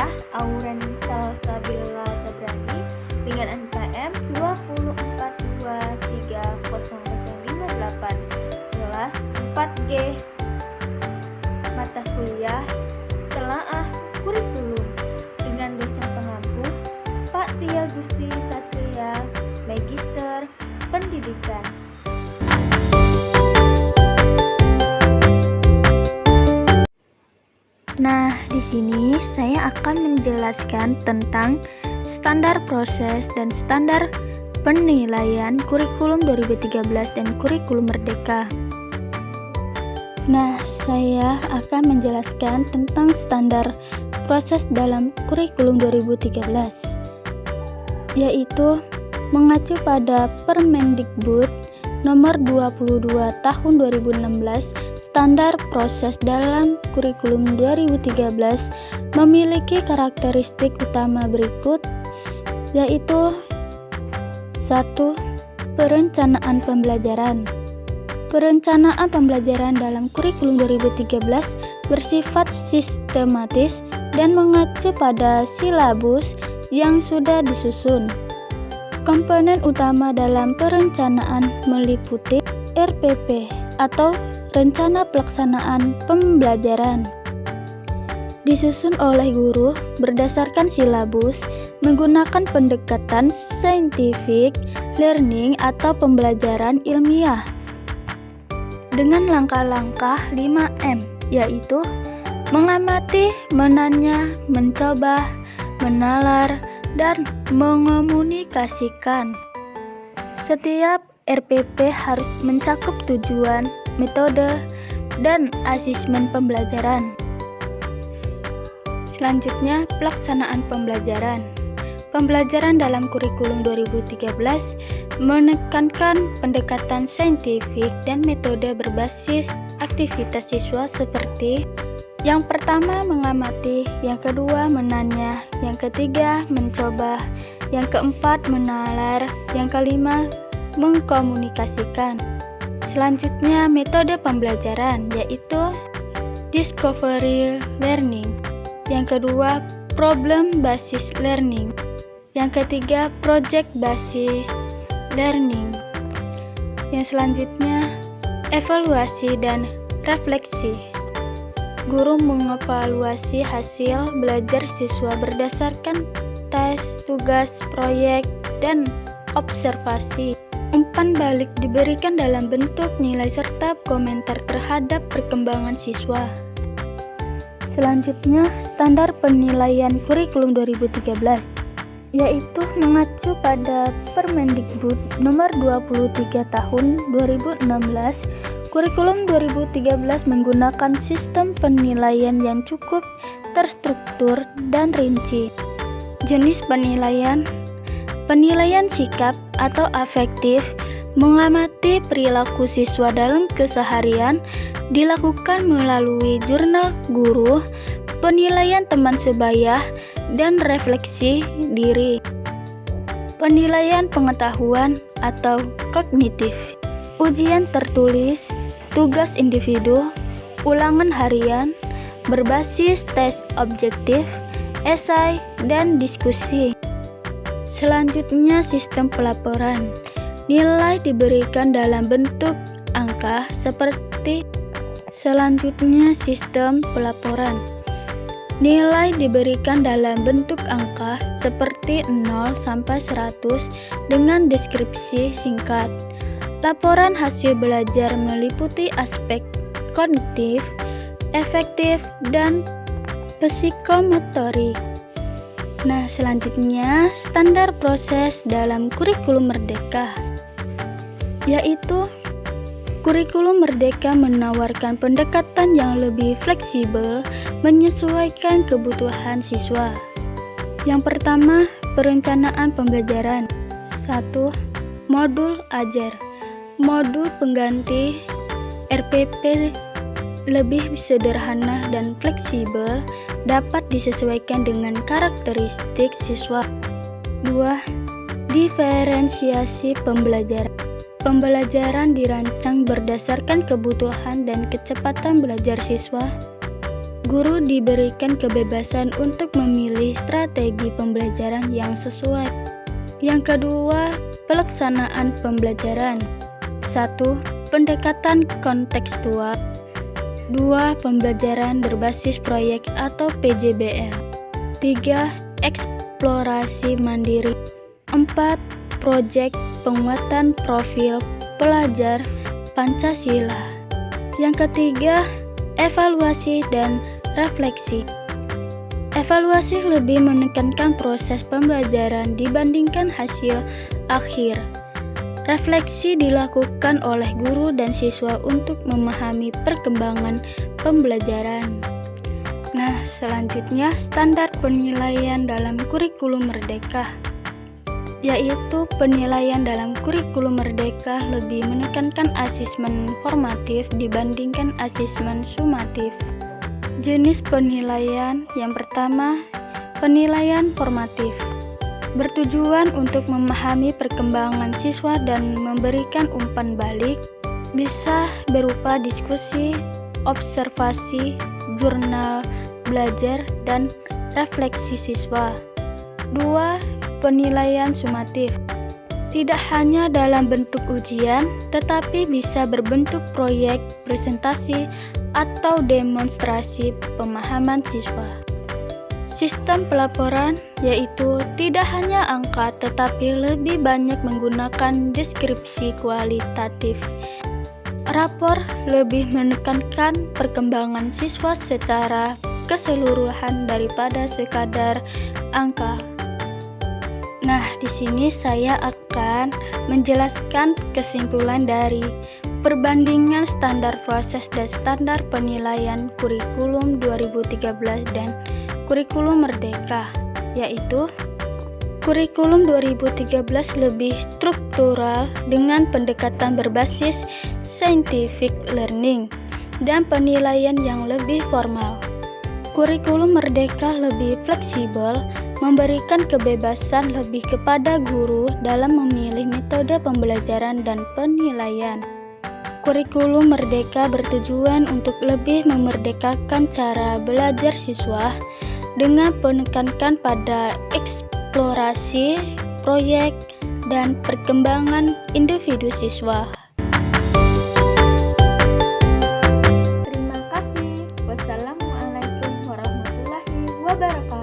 Saya Auren Salsabila Sabrani dengan NPM 242300058 kelas 4G. Mata kuliah Telaah Kurikulum dengan dosen pengampu Pak Tia Gusti Satria, Magister Pendidikan. Nah, di sini saya akan menjelaskan tentang standar proses dan standar penilaian kurikulum 2013 dan kurikulum Merdeka. Nah, saya akan menjelaskan tentang standar proses dalam kurikulum 2013, yaitu mengacu pada Permendikbud nomor 22 tahun 2016. Standar proses dalam kurikulum 2013 memiliki karakteristik utama berikut, yaitu 1. Perencanaan pembelajaran. Perencanaan pembelajaran dalam kurikulum 2013 bersifat sistematis dan mengacu pada silabus yang sudah disusun. Komponen utama dalam perencanaan meliputi RPP atau Rencana Pelaksanaan Pembelajaran. Disusun oleh guru berdasarkan silabus menggunakan pendekatan scientific learning atau pembelajaran ilmiah dengan langkah-langkah 5M, yaitu mengamati, menanya, mencoba, menalar, dan mengomunikasikan. Setiap RPP harus mencakup tujuan, metode, dan asesmen pembelajaran. Selanjutnya, pelaksanaan pembelajaran. Pembelajaran dalam kurikulum 2013 menekankan pendekatan saintifik dan metode berbasis aktivitas siswa seperti yang pertama mengamati, yang kedua menanya, yang ketiga mencoba, yang keempat menalar, yang kelima mengkomunikasikan. Selanjutnya, metode pembelajaran, yaitu discovery learning. Yang kedua, problem basis learning. Yang ketiga, project basis learning. Yang selanjutnya, evaluasi dan refleksi. Guru mengevaluasi hasil belajar siswa berdasarkan tes, tugas, proyek, dan observasi. Umpan balik diberikan dalam bentuk nilai serta komentar terhadap perkembangan siswa. Selanjutnya, standar penilaian kurikulum 2013, yaitu mengacu pada Permendikbud nomor 23 tahun 2016. Kurikulum 2013 menggunakan sistem penilaian yang cukup terstruktur dan rinci. Jenis penilaian: penilaian sikap atau afektif, mengamati perilaku siswa dalam keseharian, dilakukan melalui jurnal guru, penilaian teman sebaya, dan refleksi diri. Penilaian pengetahuan atau kognitif, ujian tertulis, tugas individu, ulangan harian, berbasis tes objektif, esai, dan diskusi. Selanjutnya, sistem pelaporan. Nilai diberikan dalam bentuk angka seperti selanjutnya sistem pelaporan. Nilai diberikan dalam bentuk angka seperti 0 sampai 100 dengan deskripsi singkat. Laporan hasil belajar meliputi aspek kognitif, efektif, dan psikomotorik. Nah, selanjutnya standar proses dalam kurikulum Merdeka, yaitu kurikulum Merdeka menawarkan pendekatan yang lebih fleksibel menyesuaikan kebutuhan siswa. Yang pertama, perencanaan pembelajaran. 1. Modul ajar. Modul pengganti RPP lebih sederhana dan fleksibel, dapat disesuaikan dengan karakteristik siswa. 2. Diferensiasi pembelajaran. Pembelajaran dirancang berdasarkan kebutuhan dan kecepatan belajar siswa. Guru diberikan kebebasan untuk memilih strategi pembelajaran yang sesuai. Yang kedua, pelaksanaan pembelajaran. 1. Pendekatan kontekstual. 2. Pembelajaran berbasis proyek atau PJBL. 3. Eksplorasi mandiri. 4. Proyek penguatan profil pelajar Pancasila. Yang ketiga, evaluasi dan refleksi. Evaluasi lebih menekankan proses pembelajaran dibandingkan hasil akhir. Refleksi dilakukan oleh guru dan siswa untuk memahami perkembangan pembelajaran. Nah, selanjutnya standar penilaian dalam kurikulum merdeka, yaitu penilaian dalam kurikulum merdeka lebih menekankan asesmen formatif dibandingkan asesmen sumatif. Jenis penilaian yang pertama, penilaian formatif. Bertujuan untuk memahami perkembangan siswa dan memberikan umpan balik, bisa berupa diskusi, observasi, jurnal belajar, dan refleksi siswa. 2. Penilaian sumatif. Tidak hanya dalam bentuk ujian, tetapi bisa berbentuk proyek, presentasi, atau demonstrasi pemahaman siswa. Sistem pelaporan yaitu tidak hanya angka tetapi lebih banyak menggunakan deskripsi kualitatif. Rapor lebih menekankan perkembangan siswa secara keseluruhan daripada sekadar angka. Nah, di sini saya akan menjelaskan kesimpulan dari perbandingan standar proses dan standar penilaian kurikulum 2013 dan kurikulum merdeka, yaitu kurikulum 2013 lebih struktural dengan pendekatan berbasis scientific learning dan penilaian yang lebih formal. Kurikulum merdeka lebih fleksibel, memberikan kebebasan lebih kepada guru dalam memilih metode pembelajaran dan penilaian. Kurikulum merdeka bertujuan untuk lebih memerdekakan cara belajar siswa dengan menekankan pada eksplorasi, proyek, dan perkembangan individu siswa. Terima kasih. Wassalamualaikum warahmatullahi wabarakatuh.